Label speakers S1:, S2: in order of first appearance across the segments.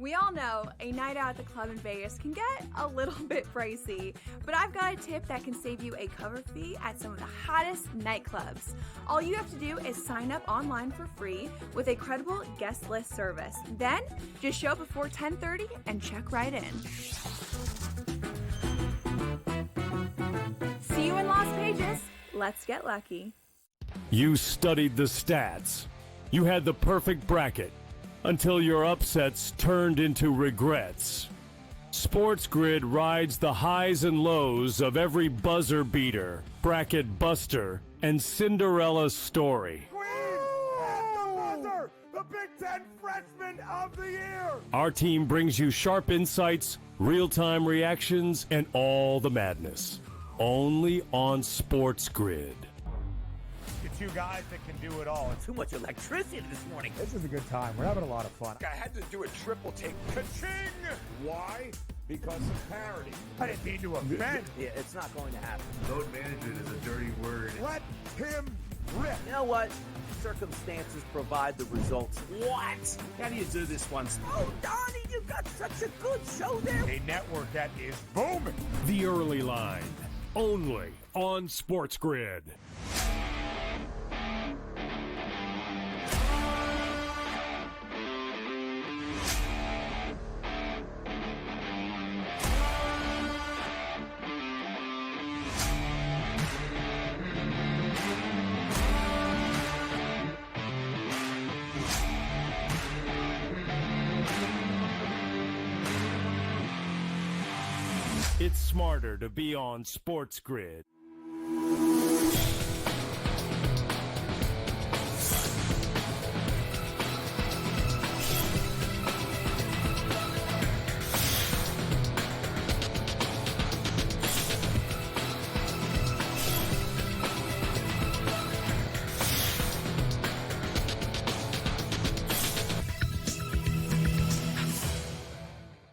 S1: We all know a night out at the club in Vegas can get a little bit pricey, but I've got a tip that can save you a cover fee at some of the hottest nightclubs. All you have to do is sign up online for free with a credible guest list service. Then, just show up before 10:30 and check right in. See you in Las Vegas. Let's get lucky.
S2: You studied the stats. You had the perfect bracket. Until your upsets turned into regrets. SportsGrid rides the highs and lows of every buzzer beater, bracket buster, and Cinderella story.
S3: Queen at the buzzer, the Big Ten Freshman of the Year.
S2: Our team brings you sharp insights, real-time reactions, and all the madness. Only on SportsGrid.
S3: Two guys that can do it all.
S4: Too much electricity this morning.
S3: This is a good time. We're having a lot of fun.
S4: I had to do a triple take.
S3: Ka-ching! Why? Because of parity. I didn't mean to offend.
S4: Yeah, it's not going to happen.
S5: Load management is a dirty word.
S3: Let him rip.
S4: You know what? Circumstances provide the results. What? How do you do this once? Oh, Donnie, you've got such a good show there.
S3: A network that is booming.
S2: The Early Line, only on SportsGrid. It's smarter to be on SportsGrid.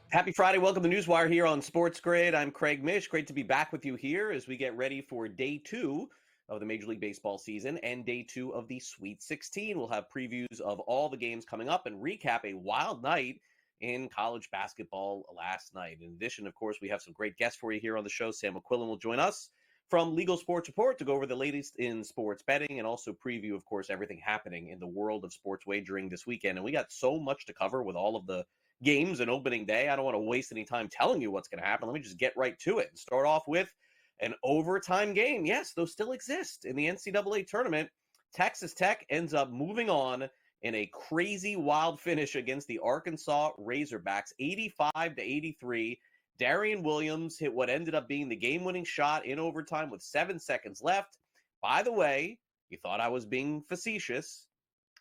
S6: Happy Friday. Welcome to NewsWire here on SportsGrid. I'm Craig Mish. Great to be back with you here as we get ready for day 2 of the Major League Baseball season and day 2 of the Sweet 16. We'll have previews of all the games coming up and recap a wild night in college basketball last night. In addition, of course, we have some great guests for you here on the show. Sam McQuillan will join us from Legal Sports Report to go over the latest in sports betting and also preview, of course, everything happening in the world of sports wagering this weekend. And we got so much to cover with all of the games and opening day. I don't want to waste any time telling you what's going to happen. Let me just get right to it and start off with an overtime game. Yes, those still exist in the NCAA Tournament. Texas Tech ends up moving on in a crazy wild finish against the Arkansas Razorbacks, 85-83. Darian Williams hit what ended up being the game-winning shot in overtime with 7 seconds left. By the way, you thought I was being facetious.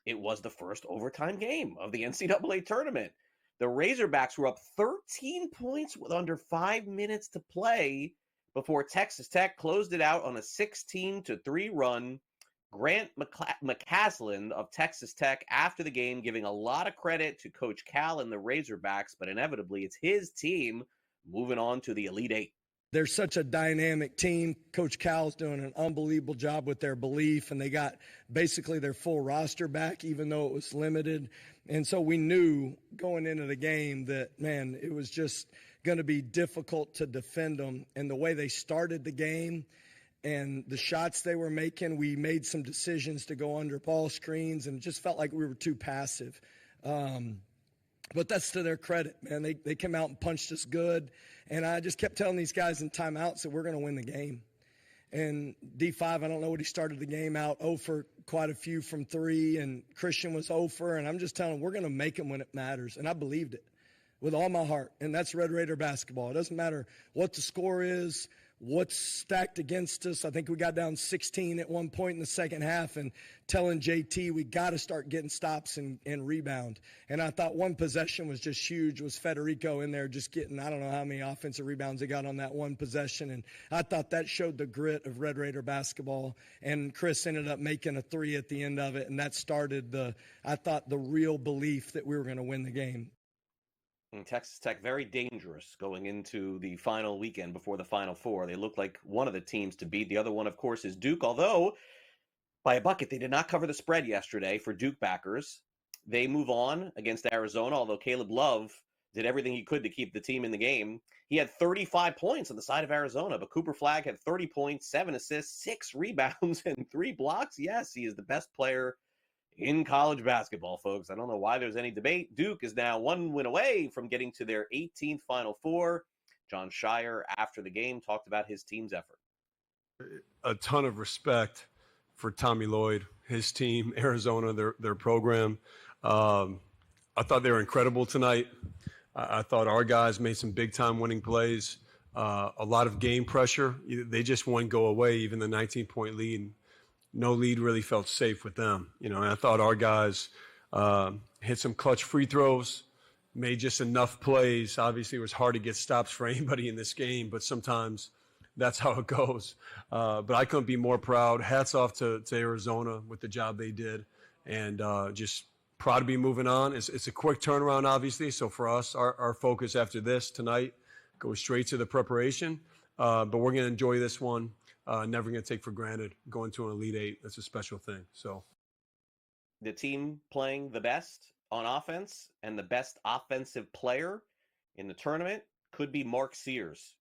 S6: It was the first overtime game of the NCAA Tournament. The Razorbacks were up 13 points with under 5 minutes to play before Texas Tech closed it out on a 16-3 run. Grant McCaslin of Texas Tech after the game giving a lot of credit to Coach Cal and the Razorbacks, but inevitably it's his team moving on to the Elite Eight.
S7: They're such a dynamic team. Coach Cal's doing an unbelievable job with their belief, and they got basically their full roster back, even though it was limited. And so we knew going into the game that, man, it was just going to be difficult to defend them. And the way they started the game and the shots they were making, we made some decisions to go under ball screens, and it just felt like we were too passive. But that's to their credit, man. They came out and punched us good. And I just kept telling these guys in timeouts that we're going to win the game. And D5, I don't know what he started the game out, 0 for quite a few from 3, and Christian was 0 for, and I'm just telling him we're going to make them when it matters. And I believed it with all my heart. And that's Red Raider basketball. It doesn't matter what the score is, what's stacked against us. I think we got down 16 at one point in the second half and telling JT we got to start getting stops and rebound. And I thought one possession was just huge, was Federico in there just getting, I don't know how many offensive rebounds he got on that one possession. And I thought that showed the grit of Red Raider basketball. And Chris ended up making a 3 at the end of it. And that started the real belief that we were going to win the game.
S6: And Texas Tech, very dangerous going into the final weekend before the Final Four. They look like one of the teams to beat. The other one, of course, is Duke, although by a bucket, they did not cover the spread yesterday for Duke backers. They move on against Arizona, although Caleb Love did everything he could to keep the team in the game. He had 35 points on the side of Arizona, but Cooper Flagg had 30 points, 7 assists, 6 rebounds, and 3 blocks. Yes, he is the best player in college basketball, folks. I don't know why there's any debate. Duke is now 1 win away from getting to their 18th Final Four. John Shire, after the game, talked about his team's effort.
S8: A ton of respect for Tommy Lloyd, his team, Arizona, their program. I thought they were incredible tonight. I thought our guys made some big-time winning plays. A lot of game pressure. They just wouldn't go away, even the 19-point lead. No lead really felt safe with them. And I thought our guys hit some clutch free throws, made just enough plays. Obviously, it was hard to get stops for anybody in this game, but sometimes that's how it goes. But I couldn't be more proud. Hats off to Arizona with the job they did, and just proud to be moving on. It's a quick turnaround, obviously. So for us, our focus after this tonight goes straight to the preparation. But we're going to enjoy this one. Never going to take for granted going to an Elite Eight. That's a special thing. So
S6: the team playing the best on offense and the best offensive player in the tournament could be Mark Sears,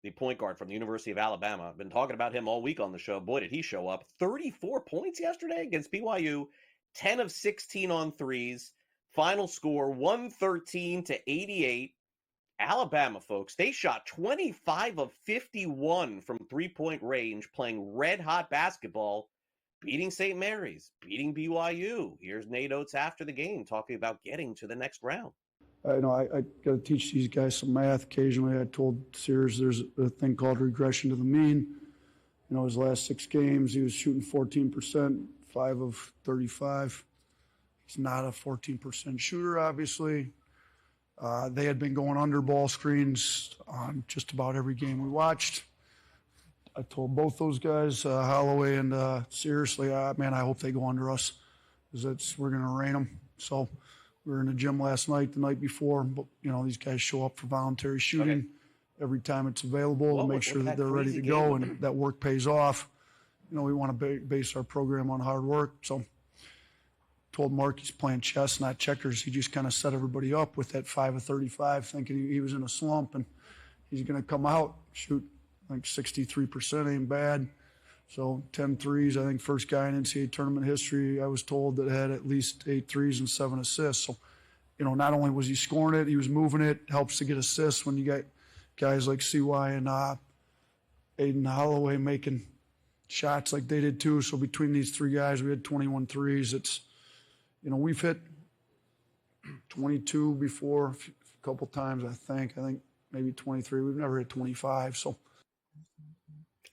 S6: the point guard from the University of Alabama. I've been talking about him all week on the show. Boy, did he show up. 34 points yesterday against BYU, 10 of 16 on threes. Final score, 113-88. Alabama, folks, they shot 25 of 51 from three-point range, playing red-hot basketball, beating St. Mary's, beating BYU. Here's Nate Oates after the game talking about getting to the next round.
S9: I got to teach these guys some math. Occasionally, I told Sears there's a thing called regression to the mean. His last 6 games, he was shooting 14%, 5 of 35. He's not a 14% shooter, obviously. They had been going under ball screens on just about every game we watched. I told both those guys, Holloway and seriously, man, I hope they go under us, because we're going to rain them. So we were in the gym last night, the night before, but these guys show up for voluntary shooting every time it's available to make sure that they're ready to go and that work pays off. We want to base our program on hard work. So told Mark he's playing chess, not checkers. He just kind of set everybody up with that 5 of 35, thinking he was in a slump and he's going to come out, shoot like 63%, ain't bad. So 10 threes, I think first guy in NCAA tournament history, I was told, that had at least 8 threes and 7 assists. So, not only was he scoring it, he was moving it. Helps to get assists when you got guys like CY and Aiden Holloway making shots like they did too. So between these 3 guys, we had 21 threes. It's, we've hit 22 before a couple times, I think maybe 23. We've never hit 25. So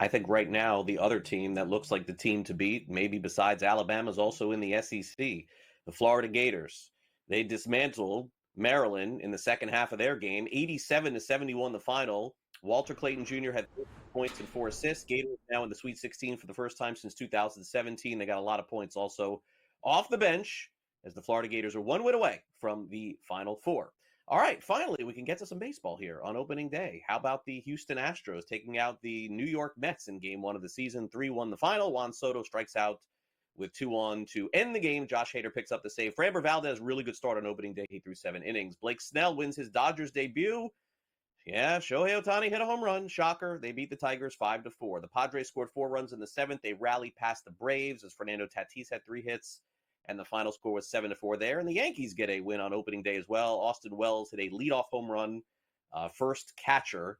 S6: I think right now the other team that looks like the team to beat, maybe besides Alabama, is also in the SEC, the Florida Gators. They dismantled Maryland in the second half of their game, 87-71 the final. Walter Clayton Jr. had 4 points and 4 assists. Gators now in the Sweet 16 for the first time since 2017. They got a lot of points also off the bench, as the Florida Gators are 1 win away from the Final Four. All right, finally, we can get to some baseball here on opening day. How about the Houston Astros taking out the New York Mets in Game 1 of the season? 3-1 the final. Juan Soto strikes out with 2 on to end the game. Josh Hader picks up the save. Framber Valdez, really good start on opening day. He threw 7 innings. Blake Snell wins his Dodgers debut. Yeah, Shohei Ohtani hit a home run. Shocker. They beat the Tigers 5-4. The Padres scored 4 runs in the 7th. They rallied past the Braves as Fernando Tatis had 3 hits. And the final score was 7-4 there. And the Yankees get a win on opening day as well. Austin Wells hit a leadoff home run. First catcher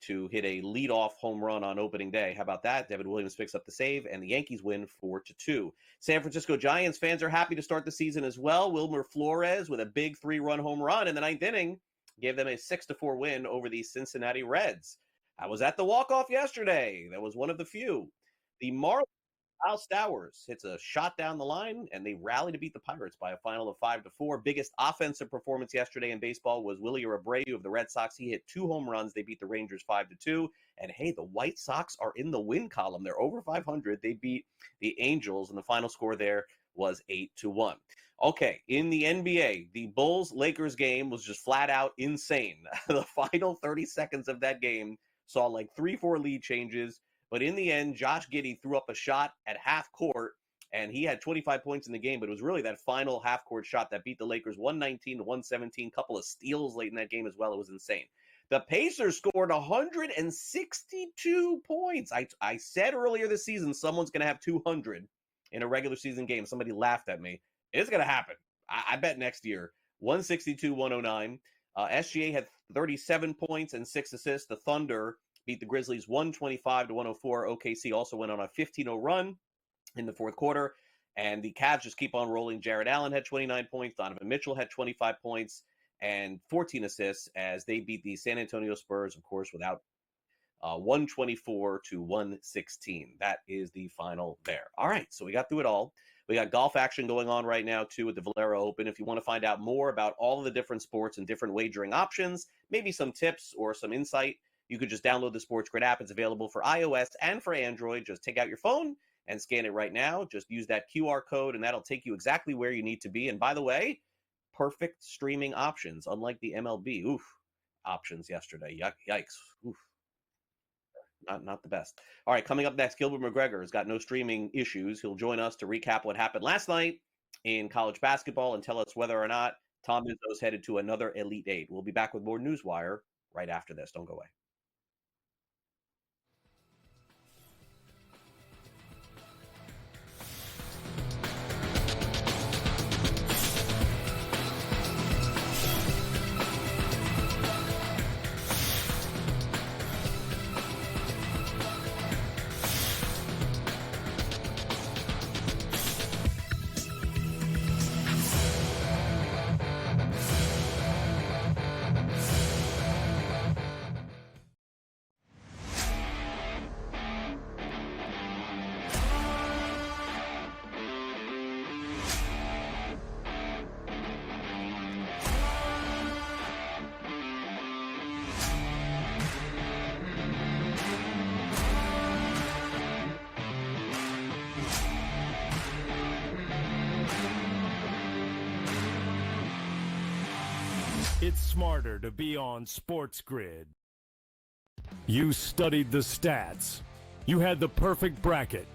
S6: to hit a leadoff home run on opening day. How about that? Devin Williams picks up the save, and the Yankees win 4-2. San Francisco Giants fans are happy to start the season as well. Wilmer Flores with a big 3-run home run in the 9th inning gave them a 6-4 win over the Cincinnati Reds. I was at the walk-off yesterday. That was one of the few. The Marlins, Kyle Stowers hits a shot down the line, and they rally to beat the Pirates by a final of 5-4. Biggest offensive performance yesterday in baseball was Willie Abreu of the Red Sox. He hit 2 home runs. They beat the Rangers 5-2. And hey, the White Sox are in the win column. They're over 500. They beat the Angels, and the final score there was 8-1. Okay, in the NBA, the Bulls-Lakers game was just flat out insane. The final 30 seconds of that game saw like 3-4 lead changes. But in the end, Josh Giddey threw up a shot at half court, and he had 25 points in the game, but it was really that final half-court shot that beat the Lakers 119 to 117, couple of steals late in that game as well. It was insane. The Pacers scored 162 points. I said earlier this season someone's going to have 200 in a regular season game. Somebody laughed at me. It's going to happen. I bet next year. 162-109. SGA had 37 points and 6 assists. The Thunder beat the Grizzlies 125 to 104. OKC also went on a 15-0 run in the fourth quarter. And the Cavs just keep on rolling. Jared Allen had 29 points. Donovan Mitchell had 25 points and 14 assists as they beat the San Antonio Spurs, of course, without 124 to 116. That is the final there. All right, so we got through it all. We got golf action going on right now, too, at the Valero Open. If you want to find out more about all of the different sports and different wagering options, maybe some tips or some insight, you could just download the SportsGrid app. It's available for iOS and for Android. Just take out your phone and scan it right now. Just use that QR code, and that'll take you exactly where you need to be. And by the way, perfect streaming options, unlike the MLB options yesterday. Yikes. Oof. Not the best. All right, coming up next, Gilbert McGregor has got no streaming issues. He'll join us to recap what happened last night in college basketball and tell us whether or not Tom Izzo's headed to another Elite Eight. We'll be back with more NewsWire right after this. Don't go away.
S2: It's smarter to be on SportsGrid. You studied the stats. You had the perfect bracket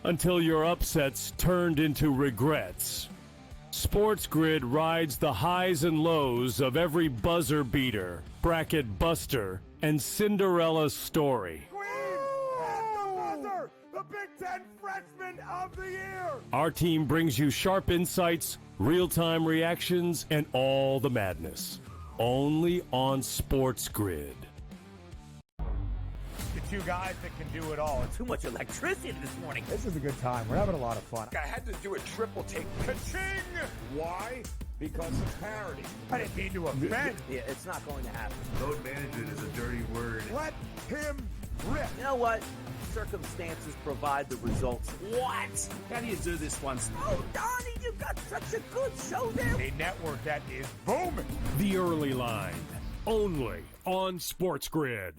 S2: until your upsets turned into regrets. SportsGrid rides the highs and lows of every buzzer beater, bracket buster, and Cinderella story.
S3: The Big Ten Freshman of the Year!
S2: Our team brings you sharp insights, real-time reactions, and all the madness. Only on SportsGrid.
S3: The two guys that can do it all.
S4: Too much electricity this morning.
S3: This is a good time. We're having a lot of fun.
S4: I had to do a triple take.
S3: Ka-ching! Why? Because of parity. I didn't mean to offend.
S4: Yeah, it's not going to happen.
S5: Load management is a dirty word.
S3: Let him rip.
S4: You know what? Circumstances provide the results. What? How do you do this once? Oh, Donnie, you got such a good show there.
S3: A network that is booming.
S2: The Early Line, only on SportsGrid.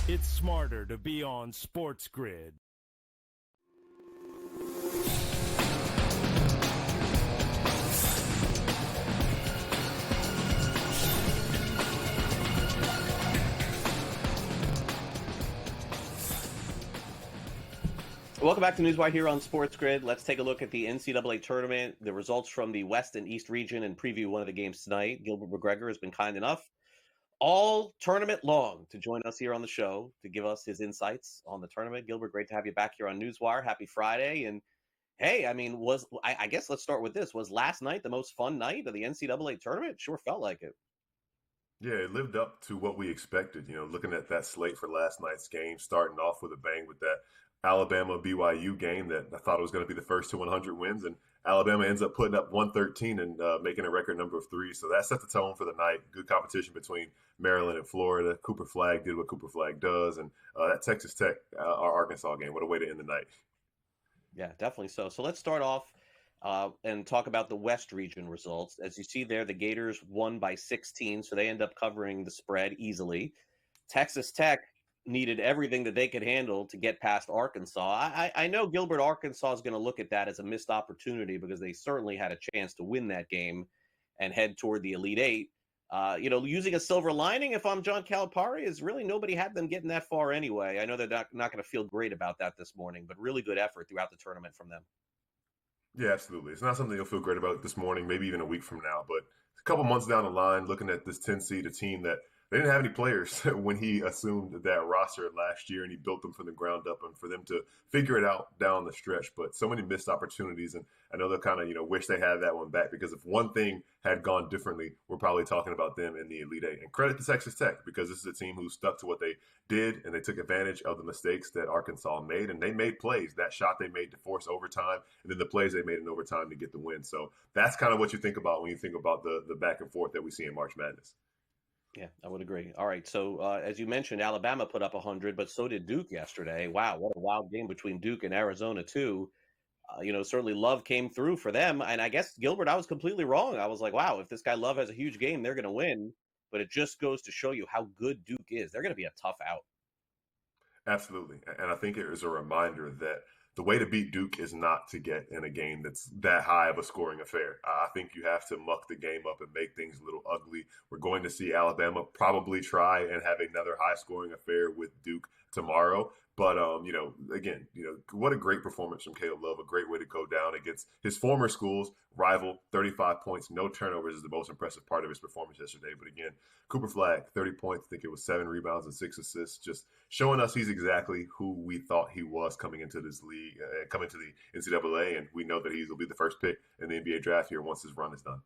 S2: It's smarter to be on SportsGrid.
S6: Welcome back to NewsWire here on SportsGrid. Let's take a look at the NCAA Tournament, the results from the West and East region, and preview one of the games tonight. Gilbert McGregor has been kind enough all tournament long to join us here on the show to give us his insights on the tournament. Gilbert, great to have you back here on NewsWire. Happy Friday. And hey, I mean, I guess let's start with this. Was last night the most fun night of the NCAA tournament? Sure felt like it.
S10: Yeah, it lived up to what we expected. You know, looking at that slate for last night's game, starting off with a bang with that Alabama-BYU game that I thought was going to be the first to 100 wins, and Alabama ends up putting up 113 and making a record number of threes. So that set the tone for the night. Good competition between Maryland and Florida. Cooper Flagg did what Cooper Flagg does, and that Texas Tech, our Arkansas game, what a way to end the night.
S6: Yeah, definitely so. So let's start off and talk about the West region results. As you see there, the Gators won by 16, so they end up covering the spread easily. Texas Tech needed everything that they could handle to get past Arkansas. I know Gilbert, Arkansas is going to look at that as a missed opportunity because they certainly had a chance to win that game and head toward the Elite Eight. Using a silver lining, if I'm John Calipari, is really nobody had them getting that far anyway. I know they're not going to feel great about that this morning, but really good effort throughout the tournament from them.
S10: Yeah, absolutely. It's not something you'll feel great about this morning, maybe even a week from now. But a couple months down the line, looking at this 10 seed, a team that they didn't have any players when he assumed that roster last year, and he built them from the ground up, and for them to figure it out down the stretch. But so many missed opportunities, and I know they'll kind of wish they had that one back, because if one thing had gone differently, we're probably talking about them in the Elite Eight. And credit to Texas Tech, because this is a team who stuck to what they did, and they took advantage of the mistakes that Arkansas made, and they made plays. That shot they made to force overtime, and then the plays they made in overtime to get the win. So that's kind of what you think about when you think about the back and forth that we see in March Madness.
S6: Yeah, I would agree. All right, so as you mentioned, Alabama put up 100, but so did Duke yesterday. Wow, what a wild game between Duke and Arizona, too. Certainly Love came through for them. And I guess, Gilbert, I was completely wrong. I was like, wow, if this guy Love has a huge game, they're going to win. But it just goes to show you how good Duke is. They're going to be a tough out.
S10: Absolutely. And I think it is a reminder that the way to beat Duke is not to get in a game that's that high of a scoring affair. I think you have to muck the game up and make things a little ugly. We're going to see Alabama probably try and have another high scoring affair with Duke tomorrow. But, again, what a great performance from Caleb Love, a great way to go down against his former school's rival. 35 points, no turnovers is the most impressive part of his performance yesterday. But again, Cooper Flagg, 30 points, I think it was 7 rebounds and 6 assists, just showing us he's exactly who we thought he was coming into this league, coming to the NCAA. And we know that he will be the first pick in the NBA draft here once his run is done.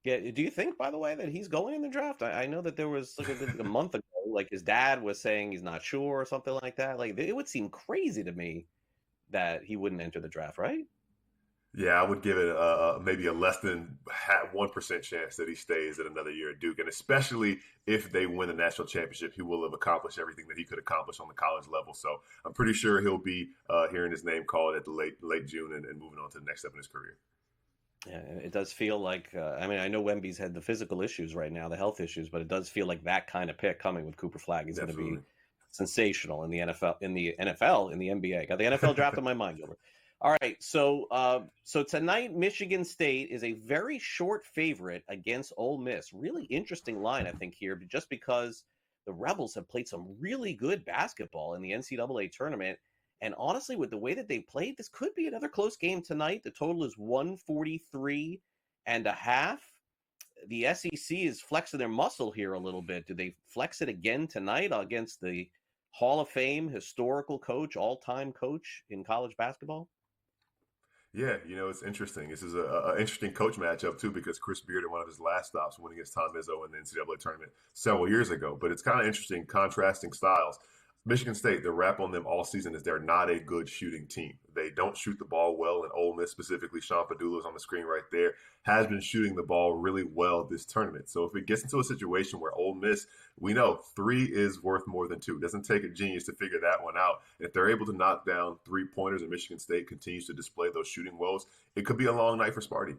S6: Yeah. Do you think, by the way, that he's going in the draft? I know that there was like a month ago, like his dad was saying he's not sure or something like that. Like, it would seem crazy to me that he wouldn't enter the draft, right?
S10: Yeah, I would give it maybe a less than 1% chance that he stays at another year at Duke. And especially if they win the national championship, he will have accomplished everything that he could accomplish on the college level. So I'm pretty sure he'll be hearing his name called at the late June and moving on to the next step in his career.
S6: Yeah, it does feel like, I know Wemby's had the physical issues right now, the health issues, but it does feel like that kind of pick coming with Cooper Flagg is going to be sensational in the NFL, in the NBA. Got the NFL draft on my mind, Gilbert. All right, so tonight, Michigan State is a very short favorite against Ole Miss. Really interesting line, I think, here, just because the Rebels have played some really good basketball in the NCAA tournament. And honestly, with the way that they played, this could be another close game tonight. The total is 143.5. The SEC is flexing their muscle here a little bit. Do they flex it again tonight against the Hall of Fame historical coach, all-time coach in college basketball?
S10: Yeah, it's interesting. This is an interesting coach matchup, too, because Chris Beard in one of his last stops winning against Tom Izzo in the NCAA tournament several years ago. But it's kind of interesting, contrasting styles. Michigan State, the rap on them all season is they're not a good shooting team. They don't shoot the ball well, and Ole Miss, specifically Sean Padula's on the screen right there, has been shooting the ball really well this tournament. So if it gets into a situation where Ole Miss, we know 3 is worth more than 2. It doesn't take a genius to figure that one out. And if they're able to knock down 3-pointers and Michigan State continues to display those shooting woes, it could be a long night for Sparty.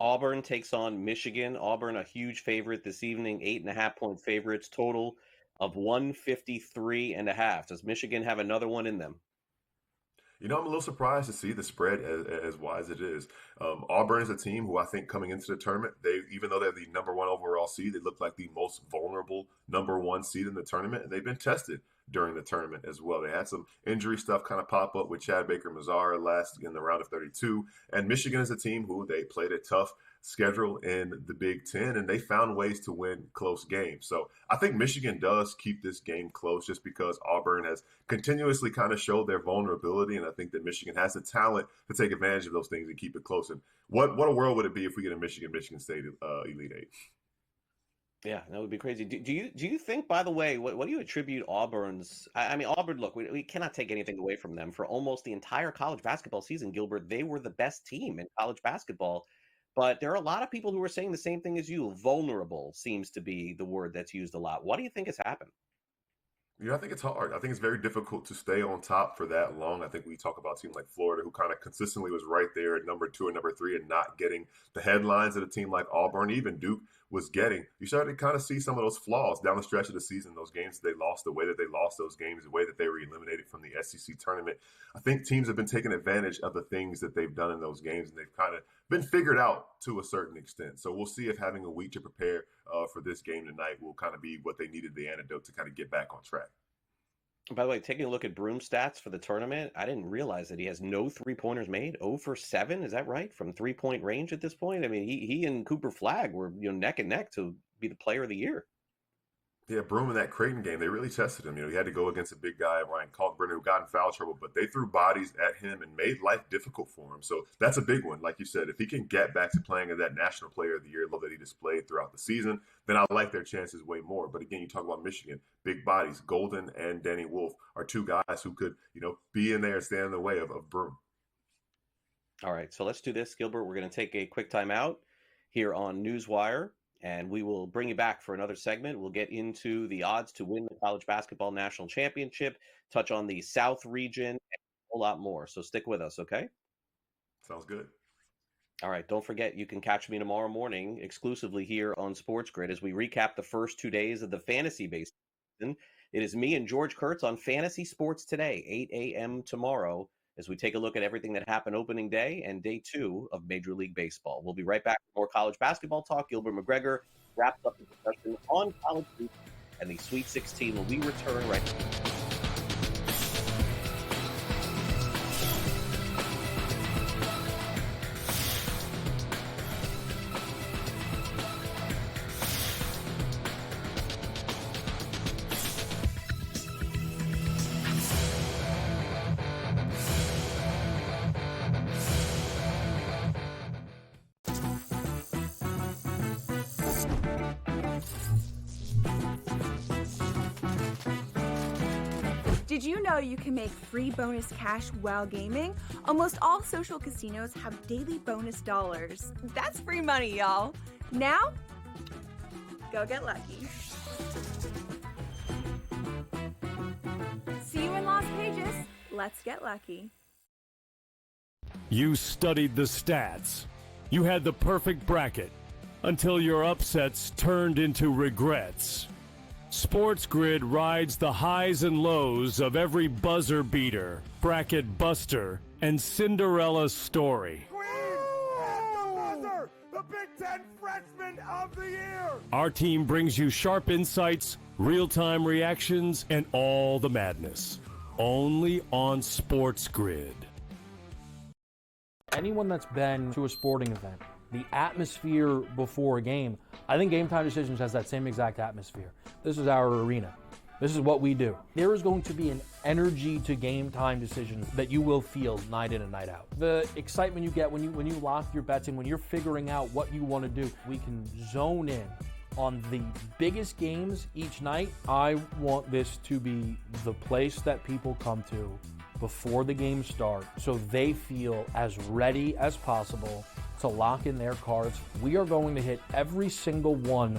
S6: Auburn takes on Michigan. Auburn, a huge favorite this evening, 8.5-point favorites, total of 153.5. Does Michigan have another one in them?
S10: I'm a little surprised to see the spread as wide as it is. Auburn is a team who I think coming into the tournament, even though they're the number 1 overall seed, they look like the most vulnerable number 1 seed in the tournament, and they've been tested during the tournament as well. They had some injury stuff kind of pop up with Chad Baker-Mazara last in the round of 32, and Michigan is a team who they played a tough schedule in the Big Ten, and they found ways to win close games. So I think Michigan does keep this game close just because Auburn has continuously kind of showed their vulnerability, and I think that Michigan has the talent to take advantage of those things and keep it close. And what a world would it be if we get a Michigan State Elite Eight?
S6: Yeah, that would be crazy. Do you think, by the way, what do you attribute Auburn's? I mean, Auburn, look, we cannot take anything away from them. For almost the entire college basketball season, Gilbert, they were the best team in college basketball. But there are a lot of people who are saying the same thing as you. Vulnerable seems to be the word that's used a lot. What do you think has happened?
S10: I think it's hard. I think it's very difficult to stay on top for that long. I think we talk about teams like Florida, who kind of consistently was right there at number 2 and number 3 and not getting the headlines that a team like Auburn, even Duke, was getting. You started to kind of see some of those flaws down the stretch of the season, those games they lost, the way that they lost those games, the way that they were eliminated from the SEC tournament. I think teams have been taking advantage of the things that they've done in those games, and they've kind of been figured out to a certain extent. So we'll see if having a week to prepare for this game tonight will kind of be what they needed, the antidote to kind of get back on track.
S6: By the way, taking a look at Broom's stats for the tournament, I didn't realize that he has no three-pointers made. 0 for 7, is that right? From three-point range at this point? I mean, he and Cooper Flagg were neck and neck to be the player of the year.
S10: Yeah, Broom in that Creighton game, they really tested him. He had to go against a big guy, Ryan Kalkbrenner, who got in foul trouble, but they threw bodies at him and made life difficult for him. So that's a big one. Like you said, if he can get back to playing at that National Player of the Year level that he displayed throughout the season, then I like their chances way more. But again, you talk about Michigan, big bodies. Golden and Danny Wolf are two guys who could, be in there and stand in the way of Broom.
S6: All right, so let's do this, Gilbert. We're going to take a quick time out here on NewsWire, and we will bring you back for another segment. We'll get into the odds to win the college basketball national championship, touch on the South region, and a whole lot more. So stick with us, okay?
S10: Sounds good.
S6: All right, don't forget, you can catch me tomorrow morning exclusively here on SportsGrid as we recap the first 2 days of the fantasy baseball season. It is me and George Kurtz on Fantasy Sports Today, 8 a.m. tomorrow, as we take a look at everything that happened opening day and day 2 of Major League Baseball. We'll be right back with more college basketball talk. Gilbert McGregor wraps up the discussion on college hoops and the Sweet 16 when we return right now.
S1: Did you know you can make free bonus cash while gaming? Almost all social casinos have daily bonus dollars. That's free money, y'all. Now, go get lucky. See you in Las Vegas. Let's get lucky.
S2: You studied the stats. You had the perfect bracket until your upsets turned into regrets. SportsGrid rides the highs and lows of every buzzer beater, bracket buster, and Cinderella story.
S3: Queen at the buzzer, the Big Ten Freshman of the Year.
S2: Our team brings you sharp insights, real-time reactions, and all the madness. Only on SportsGrid.
S11: Anyone that's been to a sporting event, the atmosphere before a game, I think Game Time Decisions has that same exact atmosphere. This is our arena. This is what we do. There is going to be an energy to Game Time Decisions that you will feel night in and night out. The excitement you get when you lock your bets in, when you're figuring out what you want to do, we can zone in on the biggest games each night. I want this to be the place that people come to before the games start so they feel as ready as possible to lock in their cards. We are going to hit every single one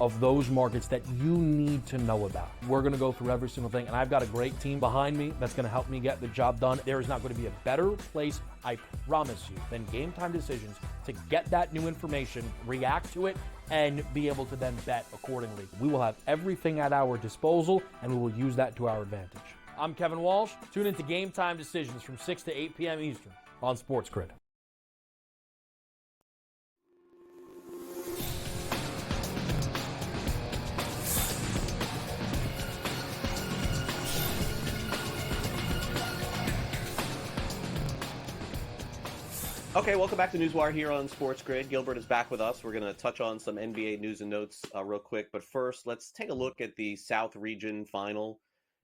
S11: of those markets that you need to know about. We're going to go through every single thing, and I've got a great team behind me that's going to help me get the job done. There is not going to be a better place, I promise you, than Game Time Decisions to get that new information, react to it, and be able to then bet accordingly. We will have everything at our disposal, and we will use that to our advantage. I'm Kevin Walsh. Tune into Game Time Decisions from 6 to 8 p.m. Eastern on SportsGrid.
S6: Okay, welcome back to NewsWire here on SportsGrid. Gilbert is back with us. We're going to touch on some NBA news and notes real quick. But first, let's take a look at the South Region final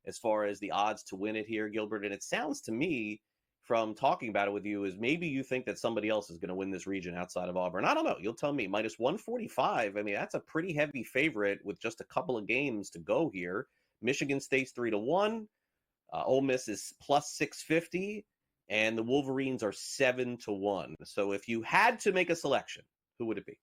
S6: as far as the odds to win it here, Gilbert. And it sounds to me from talking about it with you is maybe you think that somebody else is going to win this region outside of Auburn. I don't know. You'll tell me. Minus 145. I mean, that's a pretty heavy favorite with just a couple of games to go here. Michigan State's 3-1. Ole Miss is plus 650. And the Wolverines are 7-1. So if you had to make a selection, who would it be?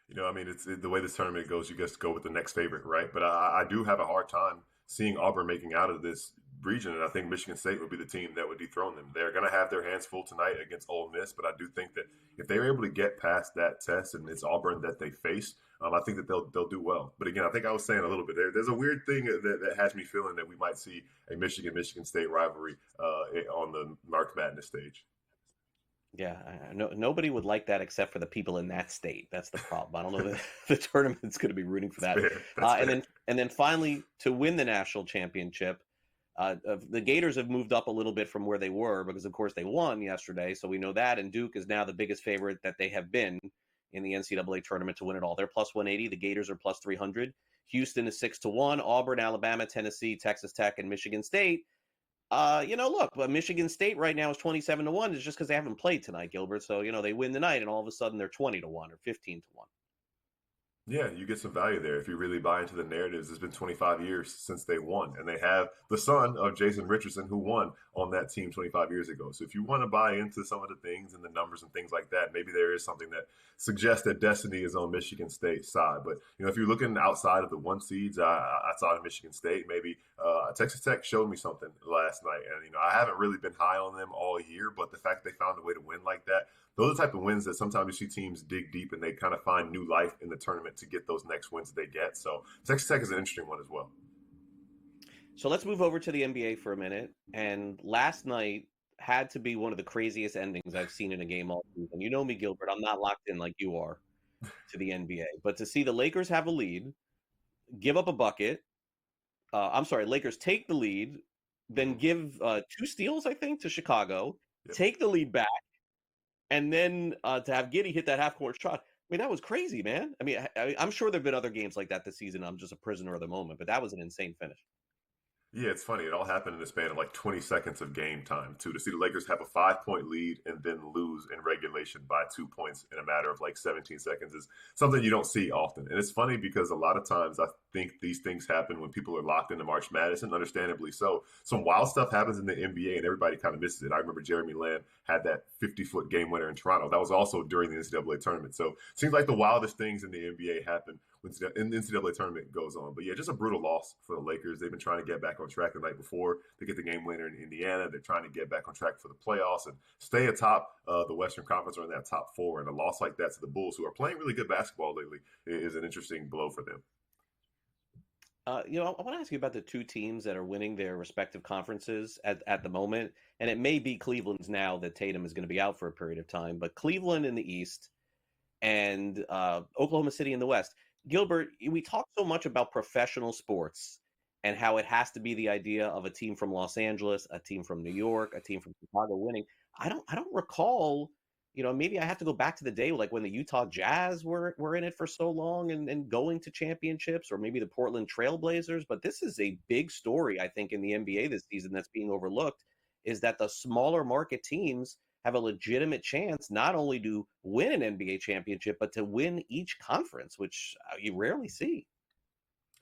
S10: It's the way this tournament goes. You just go with the next favorite, right? But I do have a hard time seeing Auburn making out of this region, and I think Michigan State would be the team that would dethrone them. They're going to have their hands full tonight against Ole Miss, but I do think that if they're able to get past that test and it's Auburn that they face, I think that they'll do well. But again, I think I was saying a little bit there's a weird thing that has me feeling that we might see a Michigan State rivalry on the March Madness stage.
S6: Yeah, nobody would like that except for the people in that state. That's the problem. I don't know that the tournament's going to be rooting for that. And then finally, to win the national championship, the Gators have moved up a little bit from where they were because, of course, they won yesterday. So we know that. And Duke is now the biggest favorite that they have been in the NCAA tournament to win it all. They're plus 180. The Gators are plus 300. Houston is 6-1. Auburn, Alabama, Tennessee, Texas Tech, and Michigan State. Look, Michigan State right now is 27-1. It's just because they haven't played tonight, Gilbert. So, they win the night and all of a sudden they're 20-1 or 15-1.
S10: Yeah, you get some value there if you really buy into the narratives. It's been 25 years since they won, and they have the son of Jason Richardson who won on that team 25 years ago. So if you want to buy into some of the things and the numbers and things like that, maybe there is something that suggests that destiny is on Michigan State's side. But, if you're looking outside of the one seeds, outside of Michigan State, maybe Texas Tech showed me something last night. And, I haven't really been high on them all year, but the fact they found a way to win like that, those are the type of wins that sometimes you see teams dig deep and they kind of find new life in the tournament to get those next wins that they get. So Texas Tech is an interesting one as well.
S6: So let's move over to the NBA for a minute. And last night had to be one of the craziest endings I've seen in a game all season. You know me, Gilbert. I'm not locked in like you are to the NBA. But to see the Lakers have a lead, give up a bucket. Lakers take the lead, then give 2 steals, I think, to Chicago, take the lead back. And then to have Giddey hit that half-court shot, I mean, that was crazy, man. I mean, I'm sure there have been other games like that this season. I'm just a prisoner of the moment, but that was an insane finish.
S10: Yeah, it's funny. It all happened in the span of like 20 seconds of game time, too. To see the Lakers have a 5-point lead and then lose in regulation by 2 points in a matter of like 17 seconds is something you don't see often. And it's funny because a lot of times I think these things happen when people are locked into March Madness, and understandably so. Some wild stuff happens in the NBA and everybody kind of misses it. I remember Jeremy Lamb had that 50-foot game winner in Toronto. That was also during the NCAA tournament. So it seems like the wildest things in the NBA happen when the NCAA tournament goes on. But yeah, just a brutal loss for the Lakers. They've been trying to get back on track the night before. They get the game winner in Indiana. They're trying to get back on track for the playoffs and stay atop the Western Conference or in that top 4. And a loss like that to the Bulls, who are playing really good basketball lately, is an interesting blow for them.
S6: I want to ask you about the 2 teams that are winning their respective conferences at the moment. And it may be Cleveland's now that Tatum is going to be out for a period of time, but Cleveland in the East and Oklahoma City in the West. Gilbert, we talk so much about professional sports and how it has to be the idea of a team from Los Angeles, a team from New York, a team from Chicago winning. I don't recall, maybe I have to go back to the day like when the Utah Jazz were in it for so long and going to championships, or maybe the Portland Trailblazers. But this is a big story, I think, in the NBA this season that's being overlooked, is that the smaller market teams have a legitimate chance not only to win an NBA championship, but to win each conference, which you rarely see.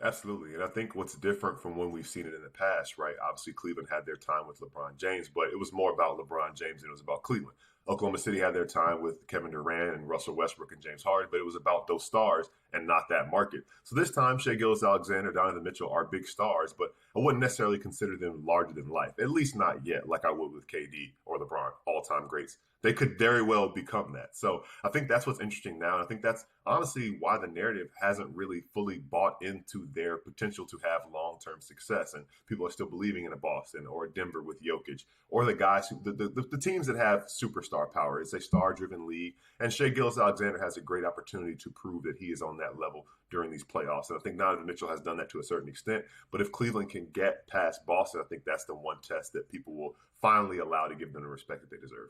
S10: Absolutely. And I think what's different from when we've seen it in the past, right? Obviously, Cleveland had their time with LeBron James, but it was more about LeBron James than it was about Cleveland. Oklahoma City had their time with Kevin Durant and Russell Westbrook and James Harden, but it was about those stars and not that market. So this time, Shai Gilgeous-Alexander, Donovan Mitchell are big stars, but I wouldn't necessarily consider them larger than life, at least not yet, like I would with KD or LeBron, all-time greats. They could very well become that. So I think that's what's interesting now. And I think that's honestly why the narrative hasn't really fully bought into their potential to have long-term success. And people are still believing in a Boston or a Denver with Jokic, or the guys who the teams that have superstar power. It's a star-driven league. And Shai Gilgeous-Alexander has a great opportunity to prove that he is on that level during these playoffs. And I think Donovan Mitchell has done that to a certain extent. But if Cleveland can get past Boston, I think that's the one test that people will finally allow to give them the respect that they deserve.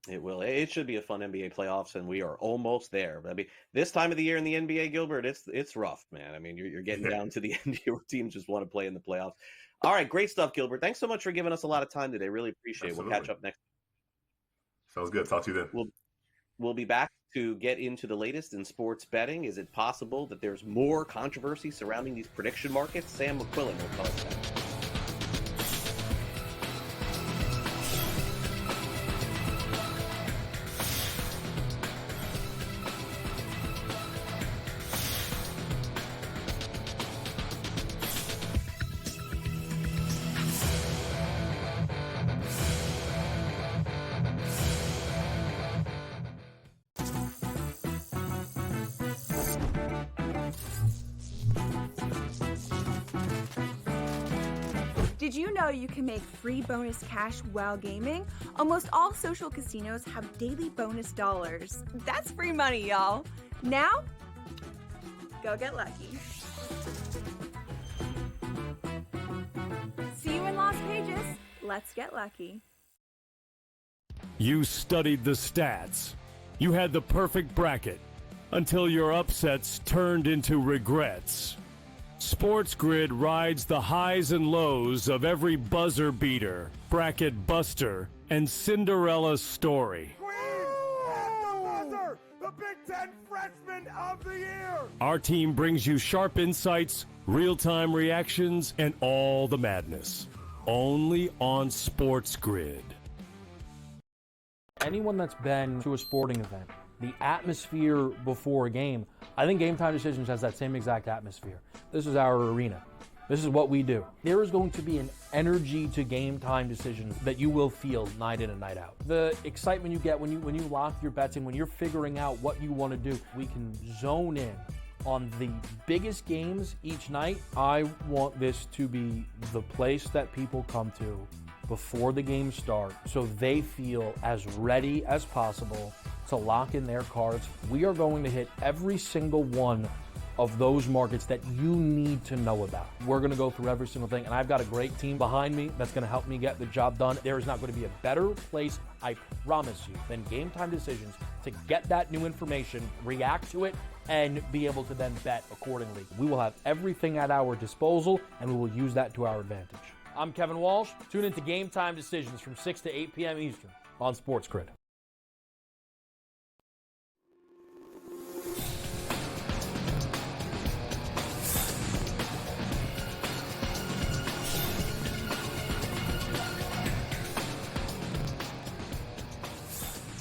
S6: It will. It should be a fun NBA playoffs, and we are almost there. But I mean, this time of the year in the NBA, Gilbert, it's rough, man. I mean, you're getting down to the end where teams just want to play in the playoffs. All right, great stuff, Gilbert. Thanks so much for giving us a lot of time today. Really appreciate it. We'll catch up next.
S10: Sounds good. Talk to you then.
S6: We'll be back to get into the latest in sports betting. Is it possible that there's more controversy surrounding these prediction markets? Sam McQuillan will tell us that.
S1: Did you know you can make free bonus cash while gaming? Almost all social casinos have daily bonus dollars. That's free money, y'all. Now, go get lucky. See you in Las Vegas. Let's get lucky.
S2: You studied the stats. You had the perfect bracket until your upsets turned into regrets. SportsGrid rides the highs and lows of every buzzer beater, bracket buster, and Cinderella story.
S3: The Big Ten Freshman of the Year!
S2: Our team brings you sharp insights, real-time reactions, and all the madness. Only on SportsGrid.
S11: Anyone that's been to a sporting event, the atmosphere before a game, I think Game Time Decisions has that same exact atmosphere. This is our arena. This is what we do. There is going to be an energy to Game Time Decisions that you will feel night in and night out. The excitement you get when you lock your bets in, when you're figuring out what you want to do, we can zone in on the biggest games each night. I want this to be the place that people come to before the games start so they feel as ready as possible to lock in their cards. We are going to hit every single one of those markets that you need to know about. We're going to go through every single thing, and I've got a great team behind me that's going to help me get the job done. There is not going to be a better place, I promise you, than Game Time Decisions to get that new information, react to it, and be able to then bet accordingly. We will have everything at our disposal, and we will use that to our advantage. I'm Kevin Walsh. Tune into Game Time Decisions from 6 to 8 p.m. Eastern on SportsGrid.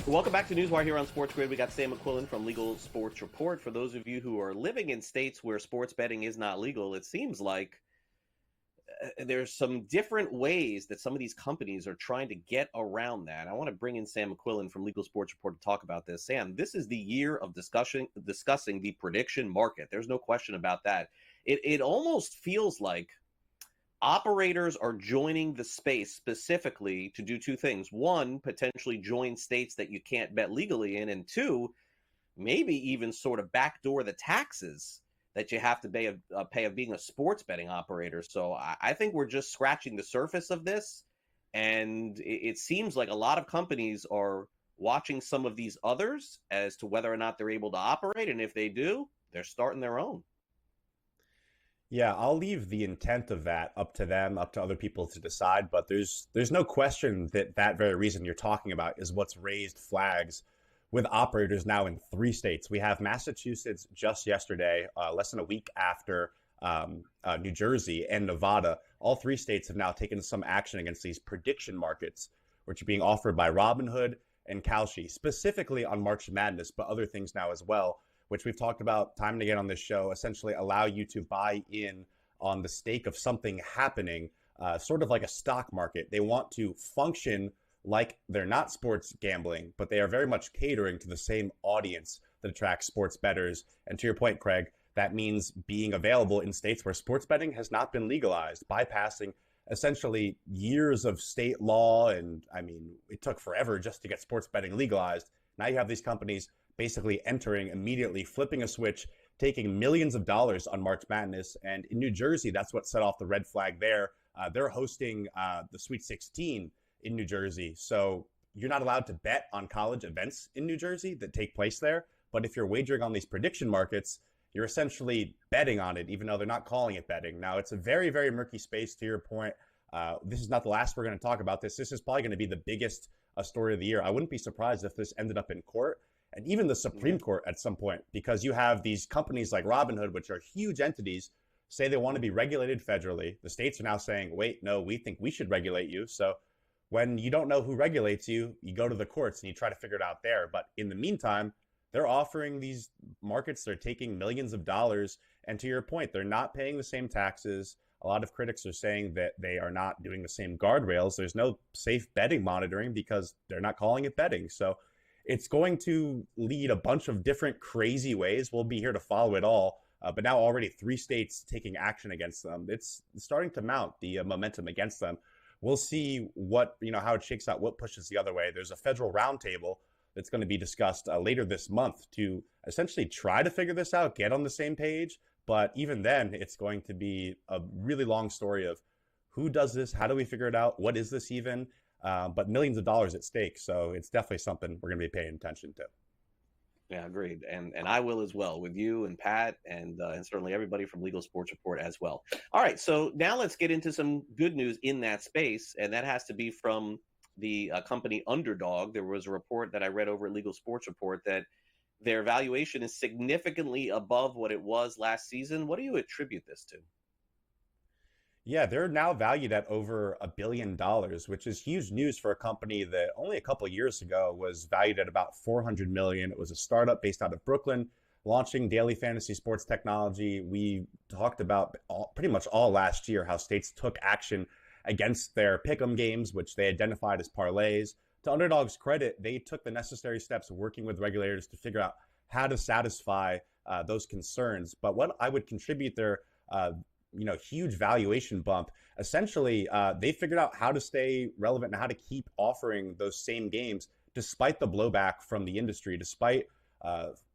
S6: Welcome back to NewsWire here on SportsGrid. We got Sam McQuillan from Legal Sports Report. For those of you who are living in states where sports betting is not legal, it seems like there's some different ways that some of these companies are trying to get around that. I want to bring in Sam McQuillan from Legal Sports Report to talk about this. Sam, this is the year of discussing the prediction market. There's no question about that. It almost feels like operators are joining the space specifically to do two things. One, potentially join states that you can't bet legally in, and two, maybe even sort of backdoor the taxes that you have to pay of being a sports betting operator. So I think we're just scratching the surface of this, and it seems like a lot of companies are watching some of these others as to whether or not they're able to operate, and if they do, they're starting their own.
S12: Yeah, I'll leave the intent of that up to them, up to other people to decide, but there's no question that that very reason you're talking about is what's raised flags with operators now in 3 states. We have Massachusetts just yesterday, less than a week after New Jersey and Nevada. All 3 states have now taken some action against these prediction markets, which are being offered by Robinhood and Kalshi, specifically on March Madness, but other things now as well, which we've talked about time and again on this show, essentially allow you to buy in on the stake of something happening, sort of like a stock market. They want to function like they're not sports gambling, but they are very much catering to the same audience that attracts sports bettors. And to your point, Craig, that means being available in states where sports betting has not been legalized, bypassing essentially years of state law. And I mean, it took forever just to get sports betting legalized. Now you have these companies basically entering immediately, flipping a switch, taking millions of dollars on March Madness. And in New Jersey, that's what set off the red flag there. They're hosting the Sweet 16 in New Jersey. So you're not allowed to bet on college events in New Jersey that take place there. But if you're wagering on these prediction markets, you're essentially betting on it, even though they're not calling it betting. Now, it's a very, very murky space, to your point. This is not the last we're going to talk about this. This is probably going to be the biggest story of the year. I wouldn't be surprised if this ended up in court and even the Supreme Court at some point, because you have these companies like Robinhood, which are huge entities, say they want to be regulated federally. The states are now saying, wait, no, we think we should regulate you. So when you don't know who regulates you, you go to the courts and you try to figure it out there. But in the meantime, they're offering these markets, they're taking millions of dollars. And to your point, they're not paying the same taxes. A lot of critics are saying that they are not doing the same guardrails. There's no safe betting monitoring because they're not calling it betting. So it's going to lead a bunch of different crazy ways. We'll be here to follow it all. but now already 3 states taking action against them. It's starting to mount the momentum against them. We'll see how it shakes out, what pushes the other way. There's a federal roundtable that's going to be discussed later this month to essentially try to figure this out, get on the same page. But even then, it's going to be a really long story of who does this, how do we figure it out, what is this even? But millions of dollars at stake. So it's definitely something we're going to be paying attention to.
S6: Yeah, agreed. And I will as well, with you and Pat and certainly everybody from Legal Sports Report as well. All right, so now let's get into some good news in that space, and that has to be from the company Underdog. There was a report that I read over at Legal Sports Report that their valuation is significantly above what it was last season. What do you attribute this to?
S12: Yeah, they're now valued at over $1 billion, which is huge news for a company that only a couple of years ago was valued at about $400 million. It was a startup based out of Brooklyn, launching daily fantasy sports technology. We talked about pretty much all last year how states took action against their pick'em games, which they identified as parlays. To Underdog's credit, they took the necessary steps working with regulators to figure out how to satisfy those concerns. But what I would contribute their huge valuation bump, essentially, they figured out how to stay relevant and how to keep offering those same games despite the blowback from the industry, despite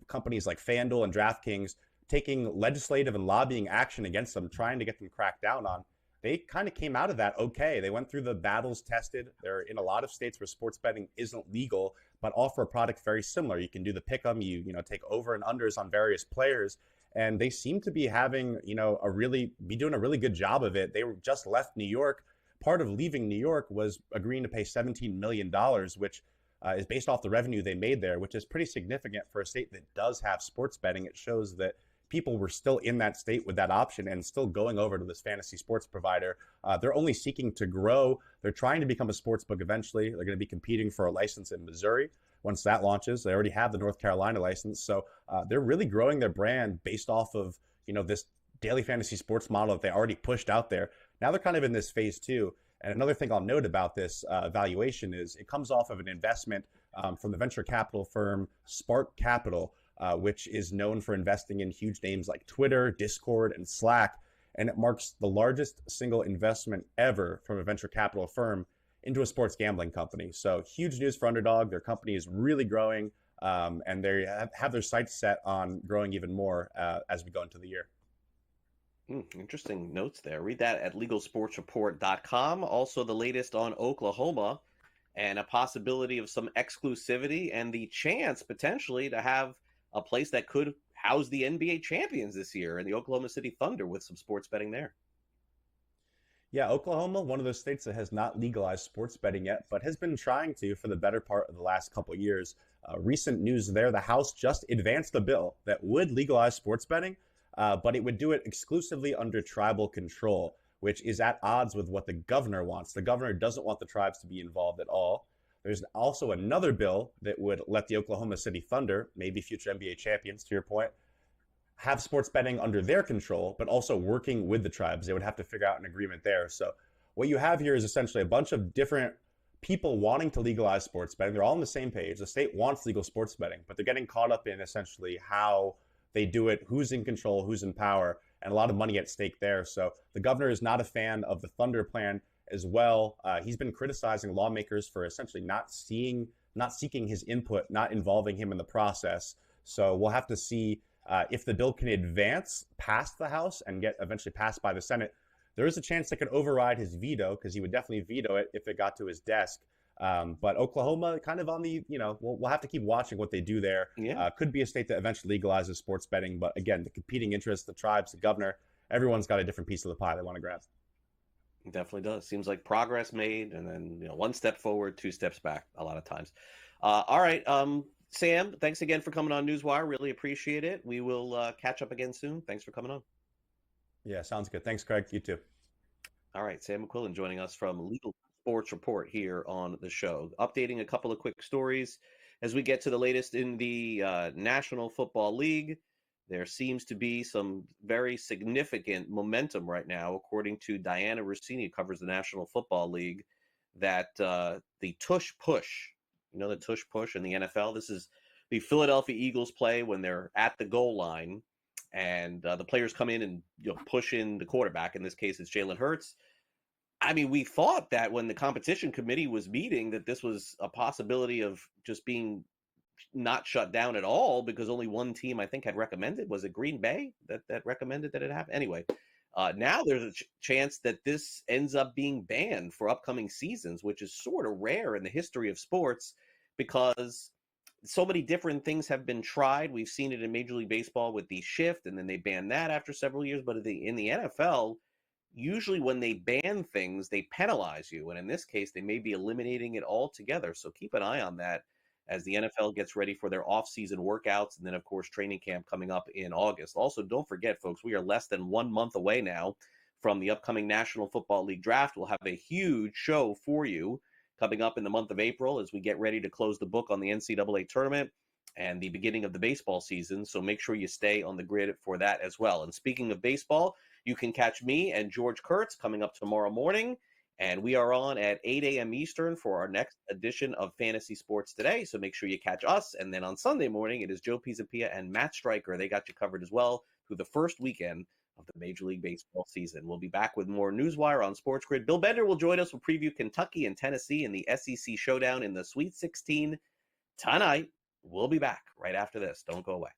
S12: companies like FanDuel and DraftKings taking legislative and lobbying action against them, trying to get them cracked down on. They kind of came out of that okay. They went through the battles tested. They're in a lot of states where sports betting isn't legal, but offer a product very similar. You can do the pick'em, you take over and unders on various players. And they seem to be having, doing a really good job of it. They just left New York. Part of leaving New York was agreeing to pay $17 million, which is based off the revenue they made there, which is pretty significant for a state that does have sports betting. It shows that people were still in that state with that option and still going over to this fantasy sports provider. They're only seeking to grow. They're trying to become a sports book eventually. They're going to be competing for a license in Missouri. Once that launches, they already have the North Carolina license. So they're really growing their brand based off of, this daily fantasy sports model that they already pushed out there. Now they're kind of in this phase 2. And another thing I'll note about this valuation is it comes off of an investment from the venture capital firm Spark Capital, which is known for investing in huge names like Twitter, Discord, and Slack. And it marks the largest single investment ever from a venture capital firm into a sports gambling company. So huge news for Underdog. Their company is really growing, and they have their sights set on growing even more as we go into the year.
S6: Interesting notes there. Read that at legalsportsreport.com. Also, the latest on Oklahoma and a possibility of some exclusivity and the chance potentially to have a place that could house the NBA champions this year and the Oklahoma City Thunder with some sports betting there.
S12: Yeah, Oklahoma, one of those states that has not legalized sports betting yet, but has been trying to for the better part of the last couple of years. Recent news there, the House just advanced a bill that would legalize sports betting, but it would do it exclusively under tribal control, which is at odds with what the governor wants. The governor doesn't want the tribes to be involved at all. There's also another bill that would let the Oklahoma City Thunder, maybe future NBA champions, to your point, have sports betting under their control, but also working with the tribes. They would have to figure out an agreement there. So what you have here is essentially a bunch of different people wanting to legalize sports betting. They're all on the same page. The state wants legal sports betting, but they're getting caught up in essentially how they do it, who's in control, who's in power, and a lot of money at stake there. So the governor is not a fan of the Thunder plan as well. He's been criticizing lawmakers for essentially not seeking his input, not involving him in the process. So we'll have to see if the bill can advance past the House and get eventually passed by the Senate. There is a chance it could override his veto, because he would definitely veto it if it got to his desk. But Oklahoma kind of on the, we'll have to keep watching what they do there.
S6: Yeah.
S12: Could be a state that eventually legalizes sports betting. But again, the competing interests, the tribes, the governor, everyone's got a different piece of the pie they want to grab.
S6: It definitely does. Seems like progress made, and then one step forward, 2 steps back a lot of times. All right, Sam, thanks again for coming on NewsWire. Really appreciate it. We will catch up again soon. Thanks for coming on.
S12: Yeah, sounds good. Thanks, Craig. You too.
S6: All right, Sam McQuillan joining us from Legal Sports Report here on the show, updating a couple of quick stories as we get to the latest in the National Football League. There seems to be some very significant momentum right now, according to Diana Rossini, who covers the National Football League, that the tush push, the tush push in the NFL, this is the Philadelphia Eagles play when they're at the goal line and the players come in and push in the quarterback. In this case, it's Jalen Hurts. I mean, we thought that when the competition committee was meeting that this was a possibility of just being not shut down at all, because only one team I think had recommended. Was it Green Bay that recommended that it happen? Anyway, now there's a chance that this ends up being banned for upcoming seasons, which is sort of rare in the history of sports because so many different things have been tried. We've seen it in Major League Baseball with the shift, and then they banned that after several years. But in the NFL, usually when they ban things, they penalize you. And in this case, they may be eliminating it altogether. So keep an eye on that as the NFL gets ready for their off-season workouts. And then, of course, training camp coming up in August. Also, don't forget, folks, we are less than 1 month away now from the upcoming National Football League draft. We'll have a huge show for you coming up in the month of April as we get ready to close the book on the NCAA Tournament and the beginning of the baseball season. So make sure you stay on the grid for that as well. And speaking of baseball, you can catch me and George Kurtz coming up tomorrow morning. And we are on at 8 a.m. Eastern for our next edition of Fantasy Sports Today. So make sure you catch us. And then on Sunday morning, it is Joe Pisapia and Matt Stryker. They got you covered as well through the first weekend of the Major League Baseball season. We'll be back with more NewsWire on SportsGrid. Bill Bender will join us. We'll preview Kentucky and Tennessee in the SEC showdown in the Sweet 16 tonight. We'll be back right after this. Don't go away.